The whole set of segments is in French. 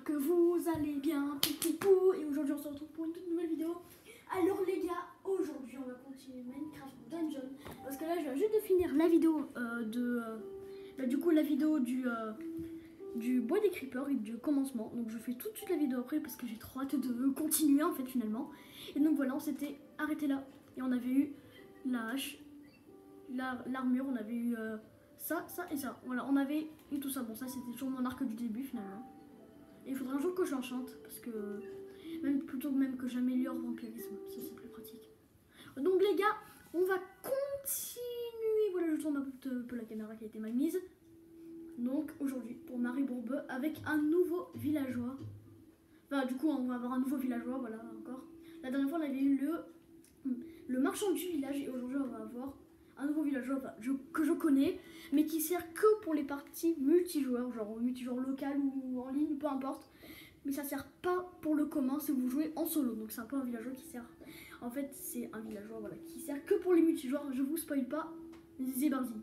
j'espère que vous allez bien, et aujourd'hui on se retrouve pour une toute nouvelle vidéo. Alors les gars, aujourd'hui on va continuer Minecraft Dungeon, parce que là je viens juste de finir la vidéo la vidéo du bois des creepers et du commencement. Donc je fais tout de suite la vidéo après parce que j'ai trop hâte de continuer en fait finalement. Et donc voilà, on s'était arrêté là et on avait eu la hache, l'armure, on avait eu ça et ça. Voilà, on avait eu tout ça. Bon, ça c'était toujours mon arc du début finalement. Et il faudra un jour que je l'enchante parce que même que j'améliore vampirisme, ça c'est plus pratique. Donc les gars, on va continuer. Voilà, je tourne un peu la caméra qui a été mal mise. Donc aujourd'hui pour Marie Bourbeux avec un nouveau villageois. Enfin du coup on va avoir un nouveau villageois, voilà encore. La dernière fois on avait eu le marchand du village et aujourd'hui on va avoir un nouveau villageois que je connais mais qui sert que pour les parties multijoueurs, genre multijoueur local ou en ligne, peu importe. Mais ça sert pas pour le commun si vous jouez en solo. Donc c'est un peu un villageois qui sert. En fait c'est un villageois voilà, qui sert que pour les multijoueurs. Je vous spoil pas, Zébarzi.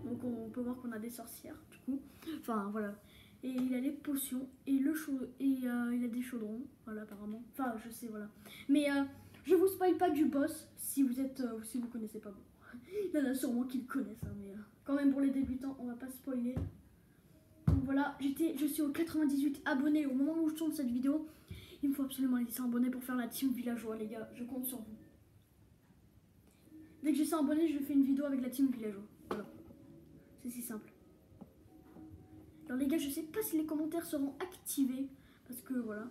Donc on peut voir qu'on a des sorcières du coup. Enfin voilà. Et il a les potions et il a des chaudrons. Voilà apparemment. Enfin je sais voilà. Mais je vous spoil pas du boss si vous connaissez pas. Bon. Il y en a sûrement qui le connaissent hein, mais quand même pour les débutants on va pas spoiler. Donc voilà, je suis aux 98 abonnés au moment où je tourne cette vidéo. Il me faut absolument les 100 abonnés pour faire la team villageois les gars. Je compte sur vous. Dès que j'ai 100 abonnés je fais une vidéo avec la team villageois. Voilà. C'est si simple. Alors les gars, je sais pas si les commentaires seront activés. Parce que voilà.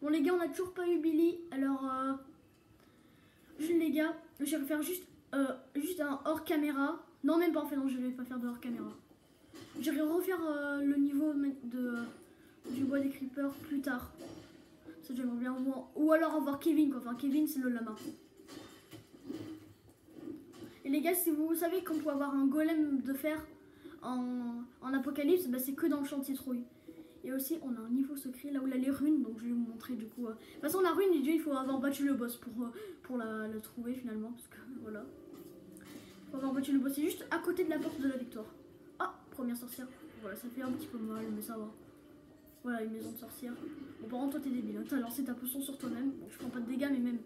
Bon les gars, on n'a toujours pas eu Billy. Alors les gars, je vais faire juste un hors caméra. Non même pas en fait, non je vais pas faire de hors caméra. Je vais refaire le niveau du bois des creepers plus tard. Ça j'aimerais bien voir. Ou alors avoir Kevin quoi. Enfin Kevin c'est le lama. Et les gars, si vous savez qu'on peut avoir un golem de fer en apocalypse, bah c'est que dans le champ de citrouille. Et aussi, on a un niveau secret là où il y a les runes, donc je vais vous montrer du coup. De toute façon, la rune, il faut avoir battu le boss pour la trouver finalement, parce que voilà. Il faut avoir battu le boss, c'est juste à côté de la porte de la victoire. Ah, première sorcière. Voilà, ça fait un petit peu mal, mais ça va. Voilà, une maison de sorcière. Bon, par contre, toi t'es débile, hein. T'as lancé ta potion sur toi-même. Bon, je prends pas de dégâts, mais même.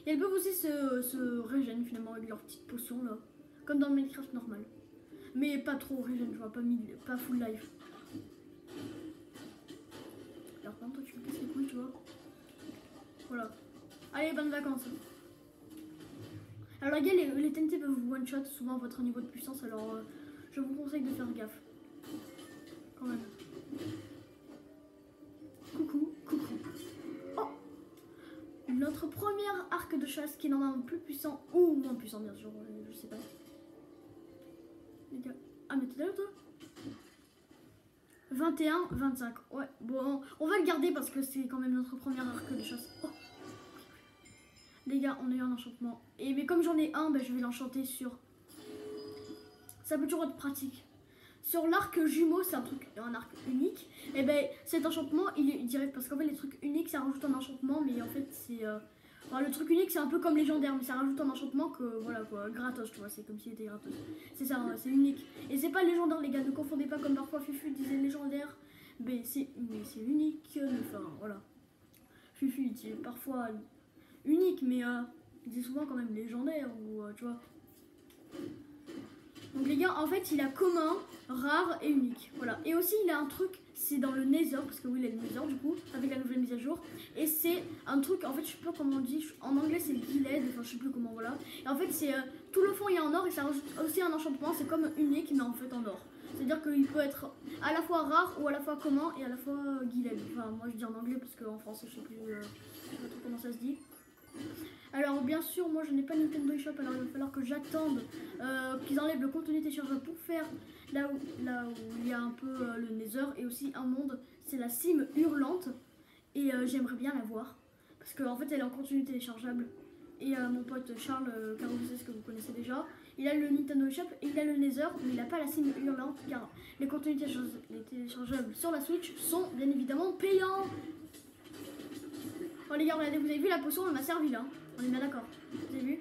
Et elles peuvent aussi se régènent finalement avec leur petite potion là. Comme dans le Minecraft normal. Mais pas trop régène, tu vois, pas full life. Alors par contre, toi tu me casses les couilles, tu vois. Voilà. Allez, bonnes vacances. Alors les gars, les TNT peuvent vous one-shot souvent à votre niveau de puissance, alors je vous conseille de faire gaffe. Quand même. Coucou. Oh, notre premier arc de chasse qui est normalement plus puissant ou moins puissant bien sûr, je sais pas. Les gars. Ah mais t'es là toi 21, 25. Ouais, bon, on va le garder parce que c'est quand même notre premier arc de chasse. Oh. Les gars, on a eu un enchantement. Mais comme j'en ai un, je vais l'enchanter sur... Ça peut toujours être pratique. Sur l'arc jumeau, c'est un arc unique. Et cet enchantement, il est direct. Parce qu'en fait, les trucs uniques, ça rajoute un enchantement. Mais en fait, c'est... Enfin, le truc unique, c'est un peu comme légendaire. Mais ça rajoute un enchantement que, voilà quoi, gratos, tu vois. C'est comme s'il était gratos. C'est ça, hein, c'est unique. Et c'est pas légendaire, les gars. Ne confondez pas comme parfois Fufu disait légendaire. Mais c'est unique. Enfin, voilà. Fufu, il dit parfois unique, mais il dit souvent quand même légendaire. Ou, tu vois. Donc les gars, en fait, il a commun, rare et unique. Voilà. Et aussi, il a un truc, c'est dans le Nether, parce que oui, il a le Nether du coup, avec la nouvelle mise à jour. Et c'est un truc, en fait, je sais pas comment on dit, en anglais c'est Gilled, enfin je sais plus comment, voilà. Et en fait, c'est tout le fond il est en or et ça rajoute aussi un enchantement, c'est comme unique, mais en fait en or. C'est-à-dire qu'il peut être à la fois rare ou à la fois commun et à la fois Gilled. Enfin, moi je dis en anglais parce qu'en français, je sais pas trop comment ça se dit. Alors bien sûr moi je n'ai pas Nintendo eShop, alors il va falloir que j'attende qu'ils enlèvent le contenu téléchargeable pour faire là où il y a un peu le Nether et aussi un monde, c'est la cime hurlante et j'aimerais bien la voir parce qu'en fait elle est en contenu téléchargeable et mon pote Charles Carousel que vous connaissez déjà, il a le Nintendo eShop et il a le Nether mais il n'a pas la cime hurlante car les contenus téléchargeables sur la Switch sont bien évidemment payants. Bon les gars, regardez, vous avez vu la potion, elle m'a servi là. On est bien d'accord. Vous avez vu?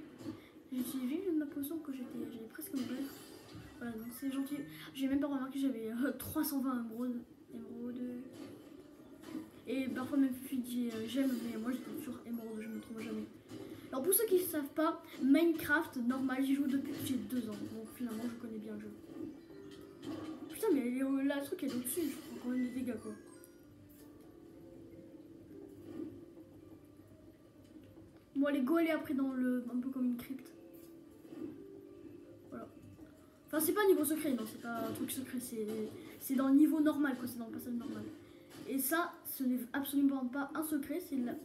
J'ai utilisé ma potion que j'avais presque ouvert. Voilà, donc c'est gentil. J'ai même pas remarqué que j'avais 320 émeraudes. Et parfois même Fifi dit j'aime, mais moi je dis toujours émeraude, je me trompe jamais. Alors pour ceux qui ne savent pas, Minecraft normal, j'y joue depuis que j'ai 2 ans. Donc finalement je connais bien le jeu. Putain mais là le truc elle est au-dessus, je prends quand même des dégâts quoi. Bon allez go aller après dans le... un peu comme une crypte. Voilà. Enfin c'est pas un niveau secret, non c'est pas un truc secret, c'est dans le niveau normal quoi, c'est dans le passage normal. Et ça, ce n'est absolument pas un secret, c'est là.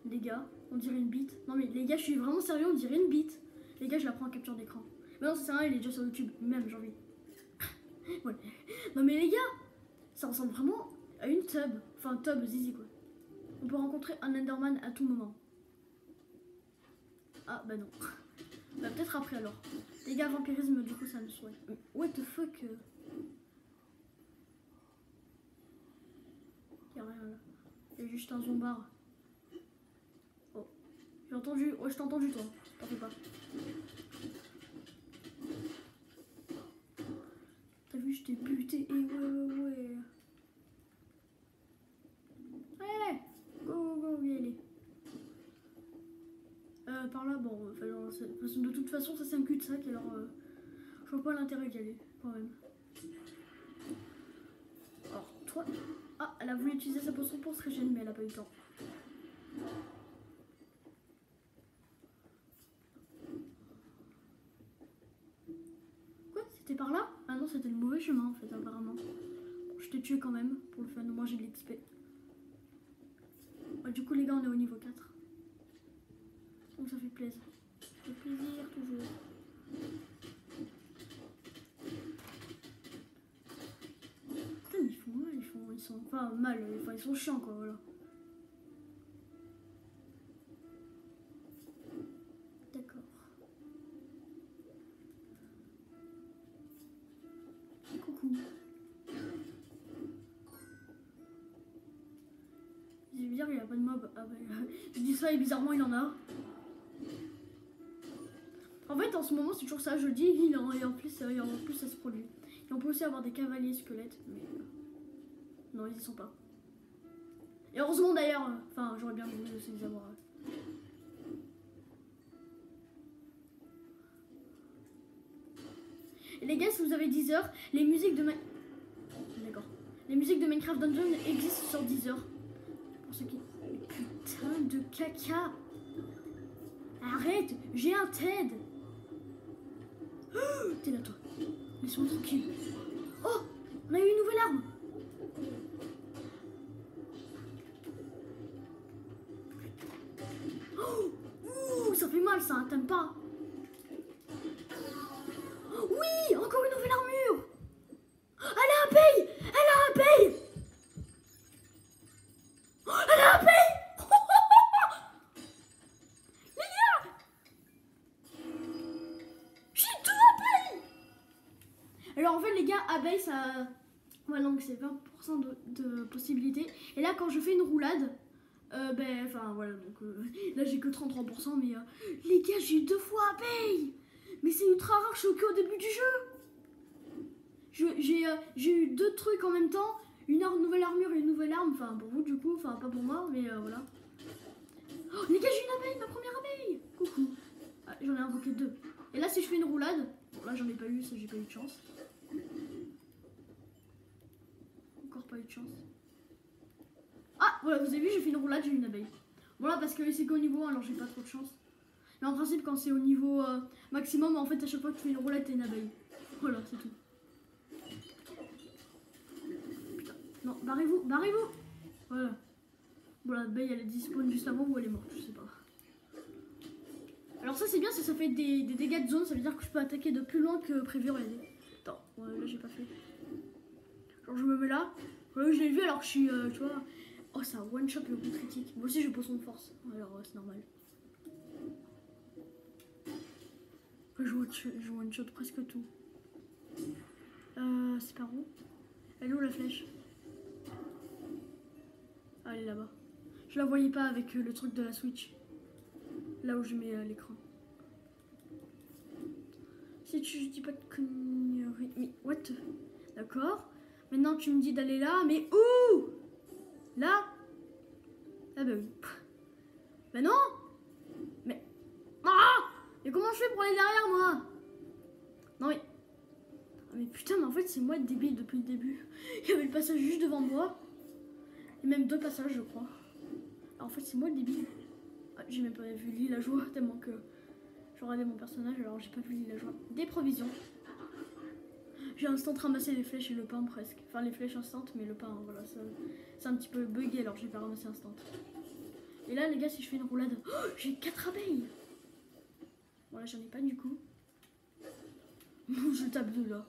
Les gars, on dirait une bite. Non mais les gars, je suis vraiment sérieux, on dirait une bite. Les gars, je la prends en capture d'écran. Mais non, ça sert à rien, il est déjà sur YouTube, même j'ai envie. Ouais. Non mais les gars, ça ressemble vraiment à une tub. Enfin, tub, zizi quoi. On peut rencontrer un Enderman à tout moment. Ah bah non. Bah peut-être après alors. Les gars, vampirisme, du coup ça me souhaite. What the fuck Y'a rien là. Y'a juste un zombard. Oh. J'ai entendu. Oh, je t'ai entendu toi. T'en fais pas. T'as vu, je t'ai buté. Et ouais. Ouais. Go, y aller. Par là, bon, de toute façon, ça c'est un cul-de-sac, alors je vois pas l'intérêt d'y aller, quand même. Alors, toi... Ah, elle a voulu utiliser sa potion pour se régénérer, mais elle a pas eu le temps. Quoi? C'était par là? Ah non, c'était le mauvais chemin, en fait, apparemment. Bon, je t'ai tué quand même, pour le fun, moi j'ai de l'XP. Ouais, du coup, les gars, on est au niveau 4. Donc ça fait plaisir. Ça fait plaisir, toujours. Putain, ils font mal, ils sont pas mal, enfin ils sont chiants quoi, voilà. D'accord. Coucou. C'est bizarre, il n'y a pas de mob. Ah bah, je dis ça et bizarrement il en a. En fait, en ce moment, c'est toujours ça, je dis, et en plus ça se produit. Et on peut aussi avoir des cavaliers squelettes, mais non, ils y sont pas. Et heureusement d'ailleurs, enfin, j'aurais bien voulu aussi les avoir. Et les gars, si vous avez Deezer, les musiques de D'accord. Les musiques de Minecraft Dungeon existent sur Deezer. Pour ceux qui... Putain de caca. Arrête, j'ai un TED. Oh, t'es là toi. Laisse-moi tranquille. Oh, on a eu une nouvelle arme. Oh, ouh, ça fait mal ça, hein, t'aimes pas? Oui, encore une nouvelle armure. Elle a un paye. Elle a un paye. Elle a un paye. Alors en fait les gars, abeille ça... Ouais donc c'est 20% de possibilité. Et là quand je fais une roulade, ben enfin voilà donc là j'ai que 33% mais les gars j'ai eu 2 fois abeille. Mais c'est ultra rare, je suis au début du jeu. J'ai eu 2 trucs en même temps, une nouvelle armure et une nouvelle arme, enfin pour vous du coup, enfin pas pour moi mais voilà. Oh, les gars j'ai une abeille, ma première abeille. Coucou. Ah, j'en ai invoqué 2. Et là si je fais une roulade, bon là j'en ai pas eu, ça j'ai pas eu de chance. Encore pas eu de chance. Ah voilà, vous avez vu, j'ai fait une roulade, j'ai eu une abeille. Voilà parce que c'est qu'au niveau 1, alors j'ai pas trop de chance. Mais en principe quand c'est au niveau maximum, en fait à chaque fois que tu fais une roulade, t'es une abeille. Voilà, c'est tout. Putain, non, barrez-vous, barrez-vous. Voilà. Bon l'abeille elle est disponible juste avant ou elle est morte, je sais pas. Alors ça c'est bien, ça fait des dégâts de zone, ça veut dire que je peux attaquer de plus loin que prévu. Regardez. Attends, ouais, là j'ai pas fait. Genre je me mets là, je l'ai vu alors que je suis, tu vois. Oh ça one shot le coup critique. Moi aussi je pose son force, alors c'est normal. Je one shot presque tout. C'est par où? Elle est où la flèche? Ah, elle est là-bas. Je la voyais pas avec le truc de la Switch. Là où je mets l'écran. Si tu dis pas de conneries. Mais what? D'accord. Maintenant tu me dis d'aller là, mais où? Là? Ah bah oui. Bah non. Mais... Ah! Et comment je fais pour aller derrière moi? Non mais... Ah, mais putain, mais en fait c'est moi le débile depuis le début. Il y avait le passage juste devant moi. Et même 2 passages je crois. Alors, en fait c'est moi le débile. Ah, j'ai même pas vu Lila joie tellement que... Je regardais mon personnage alors j'ai pas vu Lila joie. Des provisions. J'ai instant ramassé les flèches et le pain presque. Enfin les flèches instant mais le pain voilà c'est un petit peu bugué alors j'ai pas ramassé instant. Et là les gars si je fais une roulade, oh, j'ai 4 abeilles. Voilà j'en ai pas du coup. Je tape de là.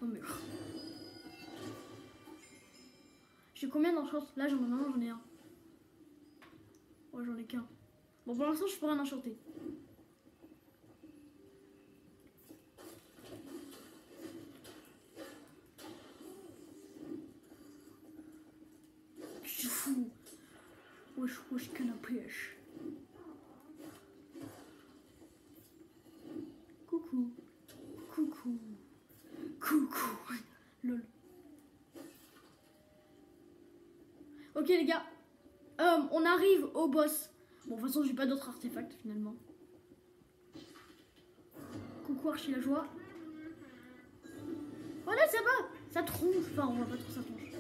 Oh mais... J'ai combien d'enchantements? Là j'en ai un. Ouais j'en ai qu'un. Bon pour l'instant je peux rien enchanter. Je suis fou. Wesh canne à pêche. Coucou. Lol. Ok les gars. On arrive au boss. Bon de toute façon j'ai pas d'autres artefacts finalement. Coucou Archie la joie. Voilà ça va. Ça tronche. Enfin on voit pas trop ça tronche.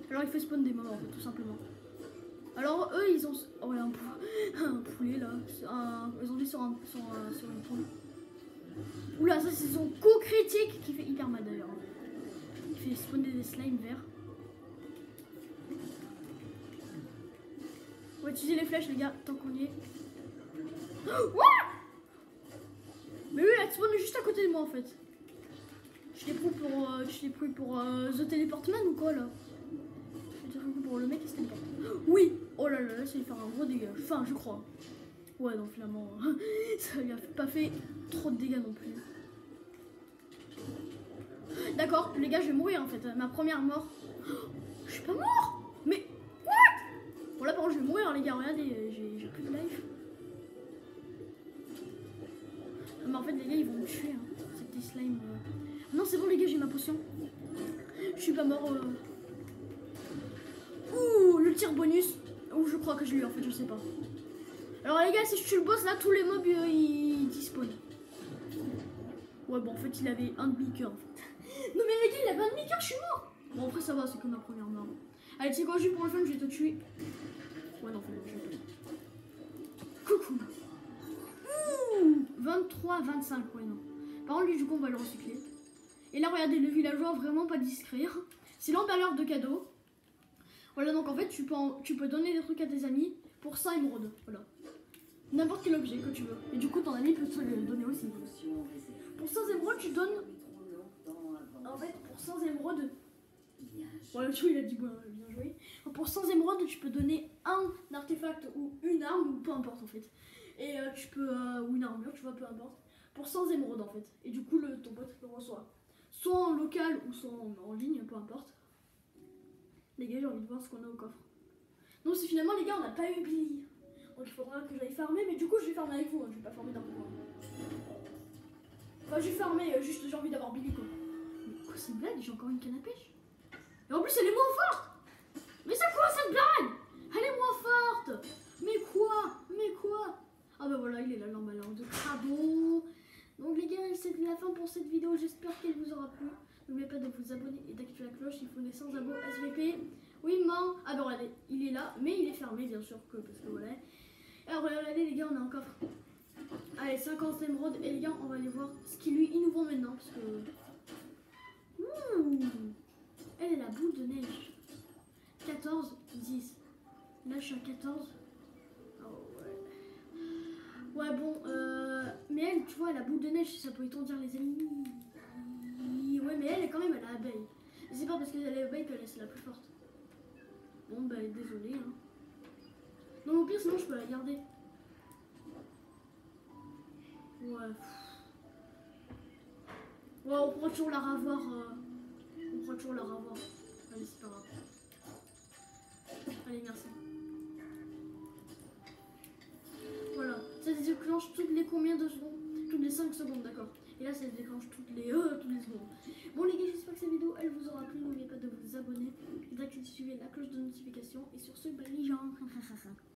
Alors il fait spawn des moments en fait tout simplement. Alors eux ils ont... Oh ouais un poulet là. Ils ont dit sur une poule. Oula ça c'est son coup critique qui fait hyper mal d'ailleurs. Il fait spawner des slimes verts. On va utiliser les flèches les gars tant qu'on y est. What? Mais oui elle spawn juste à côté de moi en fait. Je l'ai pris pour The Teleportman ou quoi là? Je l'ai pris pour le mec qui se téléporte. Oui. Oh là là, ça va faire un gros dégât. Enfin, je crois. Ouais, non, finalement, ça lui a pas fait trop de dégâts non plus. D'accord, les gars, je vais mourir en fait. Ma première mort. Je suis pas mort. Mais what? Bon là, par contre, je vais mourir, les gars. Regardez, j'ai plus de life. Mais en fait, les gars, ils vont me tuer. Hein. Ces petits slimes. Non, c'est bon, les gars, j'ai ma potion. Je suis pas mort. Ouh, le tir bonus. Ouh, je crois que je l'ai eu en fait, je sais pas. Alors les gars, si je tue le boss là, tous les mobs ils despawnent. Ouais, bon en fait, il avait un demi-cœur en fait. Non mais les gars, il avait un demi-cœur, je suis mort. Bon après ça va, c'est comme ma première mort. Allez, tu sais quoi, juste pour le fun, je vais te tuer. Ouais, non, je vais te... Coucou. Ouh, 23, 25, ouais non. Par contre, lui du coup, on va le recycler. Et là, regardez, le villageois vraiment pas discret. C'est l'emballeur de cadeaux. Voilà, donc en fait, tu peux donner des trucs à tes amis pour 100 émeraudes. Voilà. N'importe quel objet que tu veux. Et du coup, ton ami peut te le donner aussi. Pour 100 émeraudes, tu donnes... En fait, pour 100 émeraudes... Voilà, tu vois, il a dit bien joué. Pour 100 émeraudes, tu peux donner un artefact ou une arme, ou peu importe en fait. Et tu peux... ou une armure, tu vois, peu importe. Pour 100 émeraudes en fait. Et du coup, ton pote le reçoit. Soit en local ou soit en ligne, peu importe. Les gars, j'ai envie de voir ce qu'on a au coffre. Non, si finalement, les gars, on n'a pas eu Billy. Donc il faudra que j'aille farmer, mais du coup, je vais farmer avec vous. Hein. Je vais pas farmer d'un coup. Enfin, je vais farmer, juste j'ai envie d'avoir Billy quoi. Mais quoi, c'est une blague? J'ai encore une canne à pêche. Et en plus, elle est moins forte. Mais c'est quoi cette blague? Elle est moins forte. Mais quoi? Ah bah voilà, il est là, l'emballeur de crabeau. Donc les gars, c'est la fin pour cette vidéo. J'espère qu'elle vous aura plu. N'oubliez pas de vous abonner et d'activer la cloche. Il faut des 100 abos SVP. Oui, man. Ah bah regardez, il est là, mais il est fermé bien sûr parce que voilà. Alors regardez les gars, on a un coffre. Allez, 50 émeraudes. Et les gars, on va aller voir ce qui lui innovant maintenant parce que... Elle est la boule de neige. 14, 10. Là, je suis à 14. Oh ouais. Ouais, bon, mais elle, tu vois, la boule de neige, ça peut étourdir les ennemis. Ouais, mais elle est quand même à l'abeille. C'est pas parce qu'elle est l'abeille qu'elle est la plus forte. Bon, bah, désolé. Hein. Non, au pire, sinon, je peux la garder. Ouais. Ouais, on pourra toujours la revoir. Allez, c'est pas grave. Allez, merci. Voilà. Ça déclenche toutes les combien de secondes? Toutes les 5 secondes, d'accord. Et là, ça se déclenche toutes les secondes. Bon les gars, j'espère que cette vidéo elle vous aura plu. N'oubliez pas de vous abonner et d'activer la cloche de notification. Et sur ce, bah les gens.